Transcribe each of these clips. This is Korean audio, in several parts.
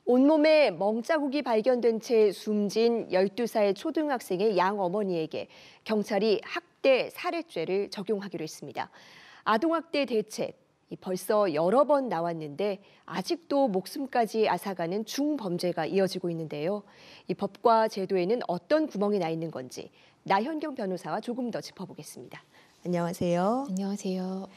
온몸에 멍자국이 발견된 채 숨진 12살 초등학생의 양 어머니에게 경찰이 학대 살해죄를 적용하기로 했습니다. 아동학대 대책, 벌써 여러 번 나왔는데 아직도 목숨까지 앗아가는 중범죄가 이어지고 있는데요. 이 법과 제도에는 어떤 구멍이 나 있는 건지 나현경 변호사와 조금 더 짚어보겠습니다. 안녕하세요. 안녕하세요.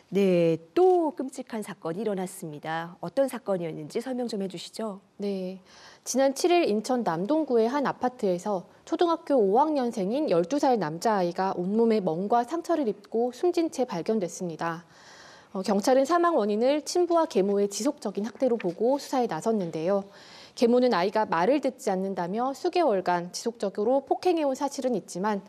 네, 또 끔찍한 사건이 일어났습니다. 어떤 사건이었는지 설명 좀 해주시죠. 네, 지난 7일 인천 남동구의 한 아파트에서 초등학교 5학년생인 12살 남자아이가 온몸에 멍과 상처를 입고 숨진 채 발견됐습니다. 경찰은 사망 원인을 친부와 계모의 지속적인 학대로 보고 수사에 나섰는데요. 계모는 아이가 말을 듣지 않는다며 수개월간 지속적으로 폭행해온 사실은 있지만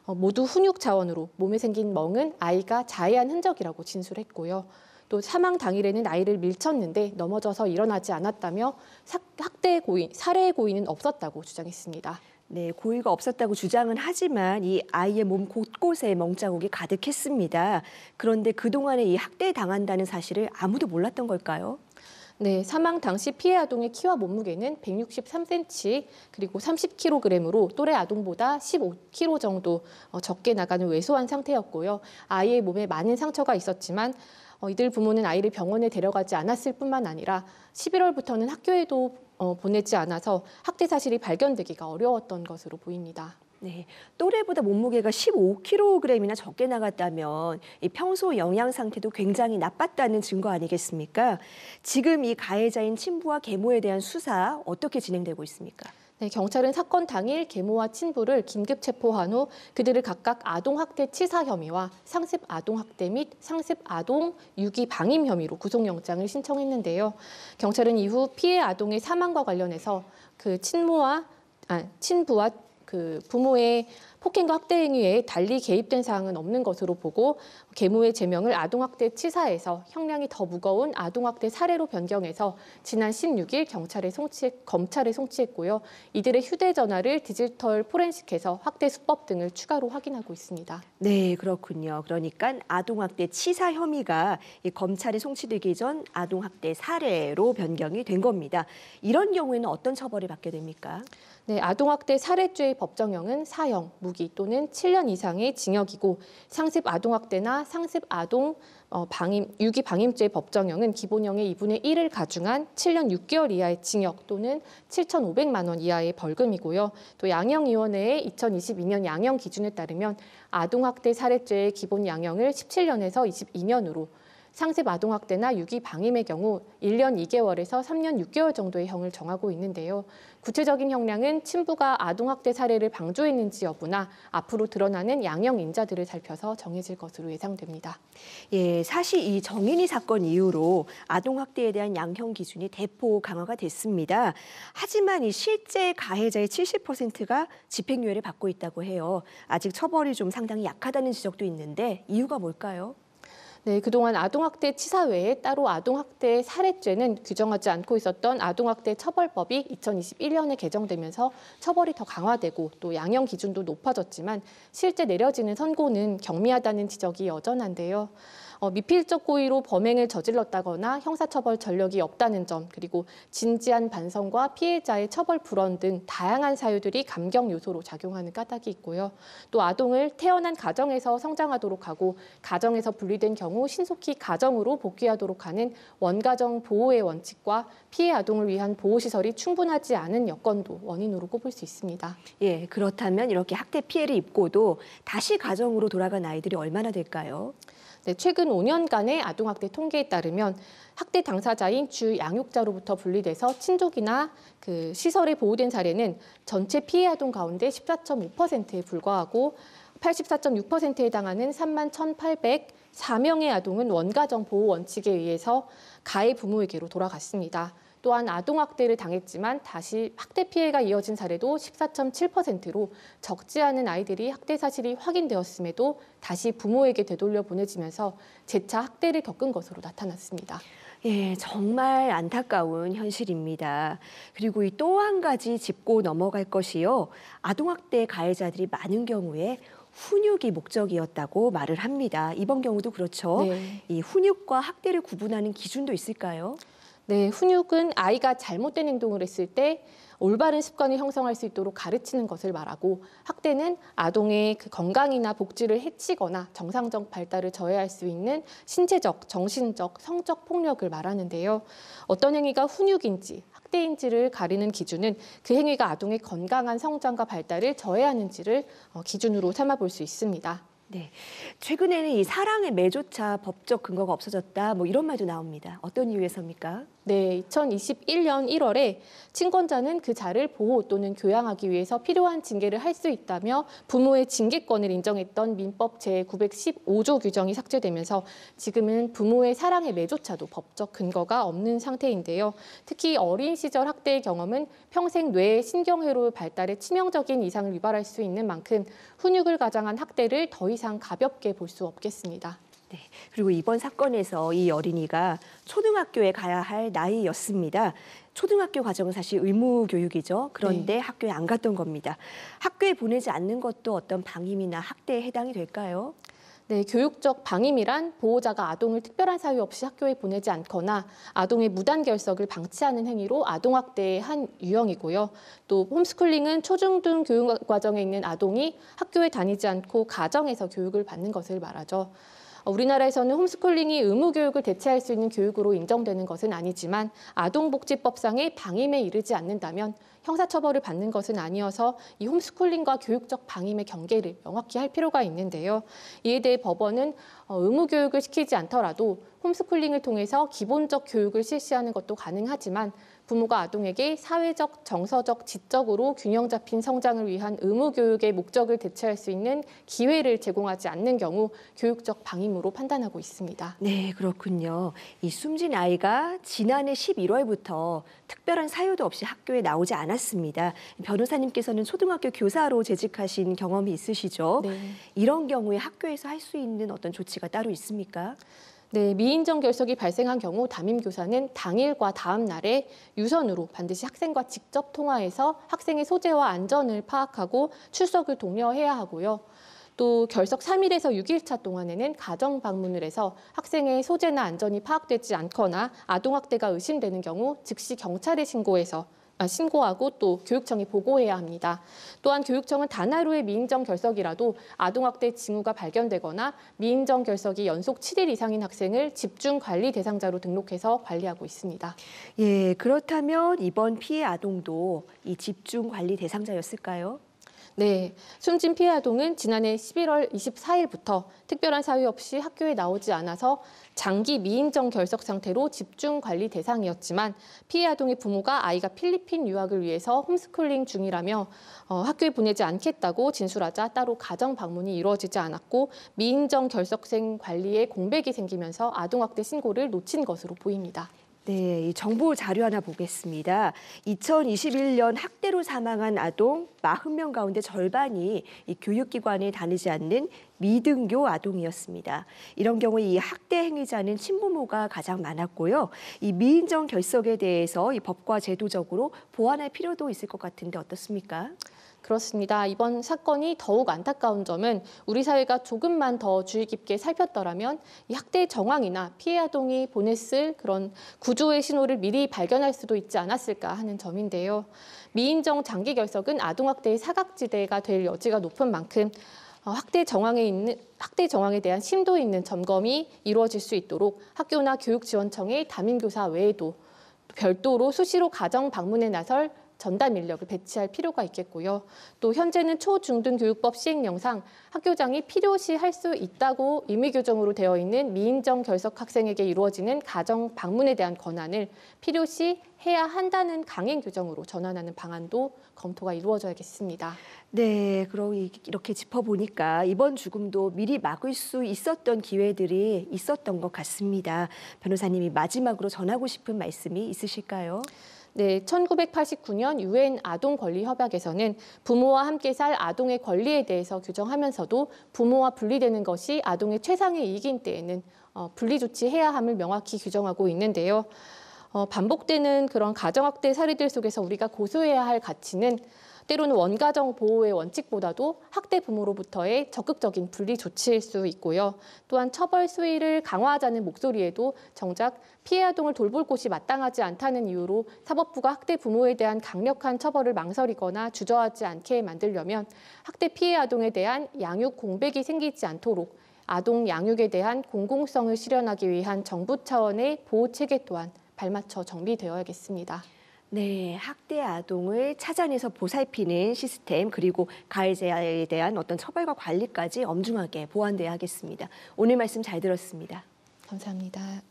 모두 훈육 자원으로 몸에 생긴 멍은 아이가 자해한 흔적이라고 진술했고요. 또 사망 당일에는 아이를 밀쳤는데 넘어져서 일어나지 않았다며 학대의 고의, 살해의 고의는 없었다고 주장했습니다. 네, 고의가 없었다고 주장은 하지만 이 아이의 몸 곳곳에 멍자국이 가득했습니다. 그런데 그동안에 이 학대당한다는 사실을 아무도 몰랐던 걸까요? 네, 사망 당시 피해 아동의 키와 몸무게는 163cm 그리고 30kg으로 또래 아동보다 15kg 정도 적게 나가는 왜소한 상태였고요. 아이의 몸에 많은 상처가 있었지만 이들 부모는 아이를 병원에 데려가지 않았을 뿐만 아니라 11월부터는 학교에도 보내지 않아서 학대 사실이 발견되기가 어려웠던 것으로 보입니다. 네, 또래보다 몸무게가 15kg이나 적게 나갔다면 이 평소 영양 상태도 굉장히 나빴다는 증거 아니겠습니까? 지금 이 가해자인 친부와 계모에 대한 수사 어떻게 진행되고 있습니까? 네, 경찰은 사건 당일 계모와 친부를 긴급 체포한 후 그들을 각각 아동학대 치사 혐의와 상습 아동학대 및 상습 아동 유기 방임 혐의로 구속영장을 신청했는데요. 경찰은 이후 피해 아동의 사망과 관련해서 친부와 부모의 폭행과 학대 행위에 달리 개입된 사항은 없는 것으로 보고 계모의 제명을 아동학대 치사에서 형량이 더 무거운 아동학대 살해로 변경해서 지난 16일 검찰에 송치했고요. 이들의 휴대전화를 디지털 포렌식해서 학대 수법 등을 추가로 확인하고 있습니다. 네, 그렇군요. 그러니까 아동학대 치사 혐의가 이 검찰에 송치되기 전 아동학대 살해로 변경이 된 겁니다. 이런 경우에는 어떤 처벌을 받게 됩니까? 네, 아동학대 살해죄의 법정형은 사형, 무기 또는 7년 이상의 징역이고 상습 아동학대나 상습 아동 유기 방임죄의 법정형은 기본형의 2분의 1을 가중한 7년 6개월 이하의 징역 또는 7,500만 원 이하의 벌금이고요. 또 양형위원회의 2022년 양형 기준에 따르면 아동학대 살해죄의 기본 양형을 17년에서 22년으로 상습 아동학대나 유기 방임의 경우 1년 2개월에서 3년 6개월 정도의 형을 정하고 있는데요. 구체적인 형량은 친부가 아동학대 사례를 방조했는지 여부나 앞으로 드러나는 양형 인자들을 살펴서 정해질 것으로 예상됩니다. 예, 사실 이 정인이 사건 이후로 아동학대에 대한 양형 기준이 대폭 강화가 됐습니다. 하지만 이 실제 가해자의 70%가 집행유예를 받고 있다고 해요. 아직 처벌이 좀 상당히 약하다는 지적도 있는데 이유가 뭘까요? 네, 그동안 아동학대 치사 외에 따로 아동학대 살해죄는 규정하지 않고 있었던 아동학대 처벌법이 2021년에 개정되면서 처벌이 더 강화되고 또 양형 기준도 높아졌지만 실제 내려지는 선고는 경미하다는 지적이 여전한데요. 미필적 고의로 범행을 저질렀다거나 형사처벌 전력이 없다는 점, 그리고 진지한 반성과 피해자의 처벌 불원 등 다양한 사유들이 감경 요소로 작용하는 까닭이 있고요. 또 아동을 태어난 가정에서 성장하도록 하고 가정에서 분리된 경우 신속히 가정으로 복귀하도록 하는 원가정 보호의 원칙과 피해 아동을 위한 보호시설이 충분하지 않은 여건도 원인으로 꼽을 수 있습니다. 예, 그렇다면 이렇게 학대 피해를 입고도 다시 가정으로 돌아간 아이들이 얼마나 될까요? 네, 최근 5년간의 아동학대 통계에 따르면 학대 당사자인 주 양육자로부터 분리돼서 친족이나 시설에 보호된 사례는 전체 피해 아동 가운데 14.5%에 불과하고 84.6%에 해당하는 31,804명의 아동은 원가정 보호 원칙에 의해서 가해 부모에게로 돌아갔습니다. 또한 아동학대를 당했지만 다시 학대 피해가 이어진 사례도 14.7%로 적지 않은 아이들이 학대 사실이 확인되었음에도 다시 부모에게 되돌려 보내지면서 재차 학대를 겪은 것으로 나타났습니다. 예, 정말 안타까운 현실입니다. 그리고 이 또 한 가지 짚고 넘어갈 것이요. 아동학대 가해자들이 많은 경우에 훈육이 목적이었다고 말을 합니다. 이번 경우도 그렇죠. 네. 이 훈육과 학대를 구분하는 기준도 있을까요? 네, 훈육은 아이가 잘못된 행동을 했을 때 올바른 습관을 형성할 수 있도록 가르치는 것을 말하고, 학대는 아동의 그 건강이나 복지를 해치거나 정상적 발달을 저해할 수 있는 신체적, 정신적, 성적 폭력을 말하는데요. 어떤 행위가 훈육인지 학대인지를 가리는 기준은 그 행위가 아동의 건강한 성장과 발달을 저해하는지를 기준으로 삼아 볼 수 있습니다. 네, 최근에는 이 사랑의 매조차 법적 근거가 없어졌다, 뭐 이런 말도 나옵니다. 어떤 이유에서입니까? 네, 2021년 1월에 친권자는 그 자를 보호 또는 교양하기 위해서 필요한 징계를 할 수 있다며 부모의 징계권을 인정했던 민법 제915조 규정이 삭제되면서 지금은 부모의 사랑의 매조차도 법적 근거가 없는 상태인데요. 특히 어린 시절 학대의 경험은 평생 뇌의 신경회로 발달에 치명적인 이상을 유발할 수 있는 만큼 훈육을 가장한 학대를 더 이상 가볍게 볼 수 없겠습니다. 네, 그리고 이번 사건에서 이 어린이가 초등학교에 가야 할 나이였습니다. 초등학교 과정은 사실 의무 교육이죠. 그런데 네. 학교에 안 갔던 겁니다. 학교에 보내지 않는 것도 어떤 방임이나 학대에 해당이 될까요? 네, 교육적 방임이란 보호자가 아동을 특별한 사유 없이 학교에 보내지 않거나 아동의 무단 결석을 방치하는 행위로 아동학대의 한 유형이고요. 또 홈스쿨링은 초중등 교육 과정에 있는 아동이 학교에 다니지 않고 가정에서 교육을 받는 것을 말하죠. 우리나라에서는 홈스쿨링이 의무 교육을 대체할 수 있는 교육으로 인정되는 것은 아니지만 아동복지법상의 방임에 이르지 않는다면 형사처벌을 받는 것은 아니어서 이 홈스쿨링과 교육적 방임의 경계를 명확히 할 필요가 있는데요. 이에 대해 법원은 의무 교육을 시키지 않더라도 홈스쿨링을 통해서 기본적 교육을 실시하는 것도 가능하지만 부모가 아동에게 사회적, 정서적, 지적으로 균형 잡힌 성장을 위한 의무 교육의 목적을 대체할 수 있는 기회를 제공하지 않는 경우 교육적 방임으로 판단하고 있습니다. 네, 그렇군요. 이 숨진 아이가 지난해 11월부터 특별한 사유도 없이 학교에 나오지 않았습니다. 변호사님께서는 초등학교 교사로 재직하신 경험이 있으시죠? 네. 이런 경우에 학교에서 할 수 있는 어떤 조치가 따로 있습니까? 네, 미인정 결석이 발생한 경우 담임교사는 당일과 다음 날에 유선으로 반드시 학생과 직접 통화해서 학생의 소재와 안전을 파악하고 출석을 독려해야 하고요. 또 결석 3일에서 6일차 동안에는 가정 방문을 해서 학생의 소재나 안전이 파악되지 않거나 아동학대가 의심되는 경우 즉시 경찰에 신고하고 또 교육청에 보고해야 합니다. 또한 교육청은 단 하루의 미인정 결석이라도 아동학대 징후가 발견되거나 미인정 결석이 연속 7일 이상인 학생을 집중관리 대상자로 등록해서 관리하고 있습니다. 예, 그렇다면 이번 피해 아동도 이 집중관리 대상자였을까요? 네, 숨진 피해 아동은 지난해 11월 24일부터 특별한 사유 없이 학교에 나오지 않아서 장기 미인정 결석 상태로 집중관리 대상이었지만 피해 아동의 부모가 아이가 필리핀 유학을 위해서 홈스쿨링 중이라며 학교에 보내지 않겠다고 진술하자 따로 가정 방문이 이루어지지 않았고 미인정 결석생 관리에 공백이 생기면서 아동학대 신고를 놓친 것으로 보입니다. 네, 이 정보 자료 하나 보겠습니다. 2021년 학대로 사망한 아동 40명 가운데 절반이 이 교육기관에 다니지 않는 미등교 아동이었습니다. 이런 경우 이 학대 행위자는 친부모가 가장 많았고요. 이 미인정 결석에 대해서 이 법과 제도적으로 보완할 필요도 있을 것 같은데 어떻습니까? 그렇습니다. 이번 사건이 더욱 안타까운 점은 우리 사회가 조금만 더 주의 깊게 살폈더라면 이 학대 정황이나 피해 아동이 보냈을 그런 구조의 신호를 미리 발견할 수도 있지 않았을까 하는 점인데요. 미인정 장기 결석은 아동학대의 사각지대가 될 여지가 높은 만큼 학대 정황에 대한 심도 있는 점검이 이루어질 수 있도록 학교나 교육지원청의 담임교사 외에도 별도로 수시로 가정 방문에 나설 전담 인력을 배치할 필요가 있겠고요. 또 현재는 초중등교육법 시행령상 학교장이 필요시 할 수 있다고 임의규정으로 되어 있는 미인정 결석 학생에게 이루어지는 가정 방문에 대한 권한을 필요시 해야 한다는 강행 규정으로 전환하는 방안도 검토가 이루어져야겠습니다. 네, 그럼 이렇게 짚어보니까 이번 죽음도 미리 막을 수 있었던 기회들이 있었던 것 같습니다. 변호사님이 마지막으로 전하고 싶은 말씀이 있으실까요? 네, 1989년 유엔 아동권리협약에서는 부모와 함께 살 아동의 권리에 대해서 규정하면서도 부모와 분리되는 것이 아동의 최상의 이익인 때에는 분리 조치해야 함을 명확히 규정하고 있는데요. 반복되는 그런 가정학대 사례들 속에서 우리가 고수해야 할 가치는 때로는 원가정 보호의 원칙보다도 학대 부모로부터의 적극적인 분리 조치일 수 있고요. 또한 처벌 수위를 강화하자는 목소리에도 정작 피해 아동을 돌볼 곳이 마땅하지 않다는 이유로 사법부가 학대 부모에 대한 강력한 처벌을 망설이거나 주저하지 않게 만들려면 학대 피해 아동에 대한 양육 공백이 생기지 않도록 아동 양육에 대한 공공성을 실현하기 위한 정부 차원의 보호 체계 또한 발맞춰 정비되어야겠습니다. 네, 학대 아동을 찾아내서 보살피는 시스템 그리고 가해자에 대한 어떤 처벌과 관리까지 엄중하게 보완돼야 하겠습니다. 오늘 말씀 잘 들었습니다. 감사합니다.